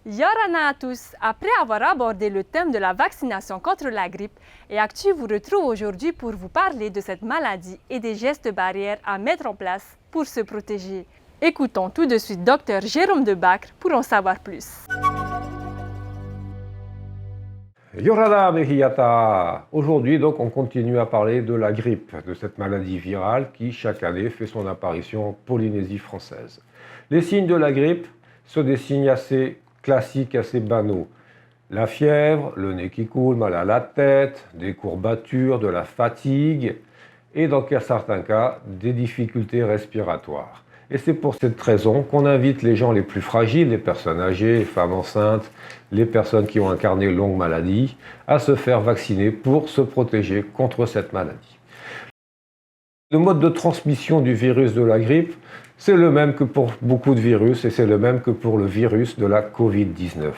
Yorana à tous! Après avoir abordé le thème de la vaccination contre la grippe, et Actu vous retrouve aujourd'hui pour vous parler de cette maladie et des gestes barrières à mettre en place pour se protéger. Écoutons tout de suite Dr Jérôme Debacre pour en savoir plus. Yorada Mehiyata! Aujourd'hui, donc, on continue à parler de la grippe, de cette maladie virale qui, chaque année, fait son apparition en Polynésie française. Les signes de la grippe sont des signes assez classiques, assez banaux. La fièvre, le nez qui coule, mal à la tête, des courbatures, de la fatigue et, dans certains cas, des difficultés respiratoires. Et c'est pour cette raison qu'on invite les gens les plus fragiles, les personnes âgées, les femmes enceintes, les personnes qui ont incarné une longue maladie, à se faire vacciner pour se protéger contre cette maladie. Le mode de transmission du virus de la grippe, c'est le même que pour beaucoup de virus et c'est le même que pour le virus de la Covid-19.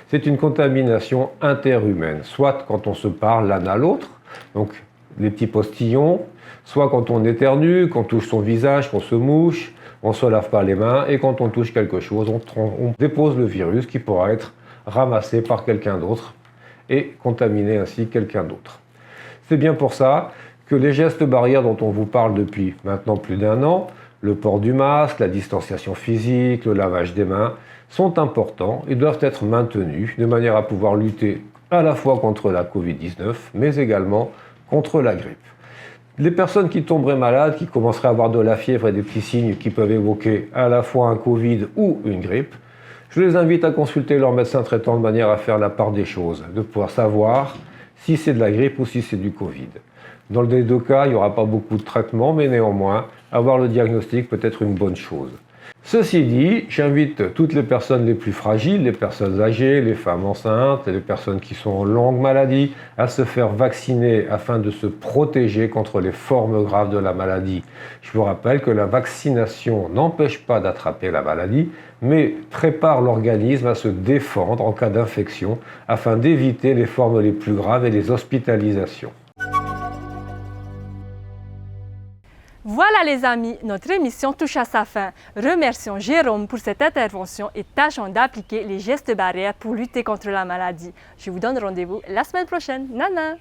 C'est une contamination interhumaine, soit quand on se parle l'un à l'autre, donc les petits postillons, soit quand on éternue, qu'on touche son visage, qu'on se mouche, on ne se lave pas les mains et quand on touche quelque chose, on dépose le virus qui pourra être ramassé par quelqu'un d'autre et contaminer ainsi quelqu'un d'autre. C'est bien pour ça que les gestes barrières dont on vous parle depuis maintenant plus d'1 an, le port du masque, la distanciation physique, le lavage des mains, sont importants et doivent être maintenus de manière à pouvoir lutter à la fois contre la Covid-19 mais également contre la grippe. Les personnes qui tomberaient malades, qui commenceraient à avoir de la fièvre et des petits signes qui peuvent évoquer à la fois un Covid ou une grippe, je les invite à consulter leur médecin traitant de manière à faire la part des choses, de pouvoir savoir si c'est de la grippe ou si c'est du Covid. Dans les deux cas, il n'y aura pas beaucoup de traitement, mais néanmoins, avoir le diagnostic peut être une bonne chose. Ceci dit, j'invite toutes les personnes les plus fragiles, les personnes âgées, les femmes enceintes, les personnes qui sont en longue maladie, à se faire vacciner afin de se protéger contre les formes graves de la maladie. Je vous rappelle que la vaccination n'empêche pas d'attraper la maladie, mais prépare l'organisme à se défendre en cas d'infection afin d'éviter les formes les plus graves et les hospitalisations. Voilà les amis, notre émission touche à sa fin. Remercions Jérôme pour cette intervention et tâchons d'appliquer les gestes barrières pour lutter contre la maladie. Je vous donne rendez-vous la semaine prochaine. Nana!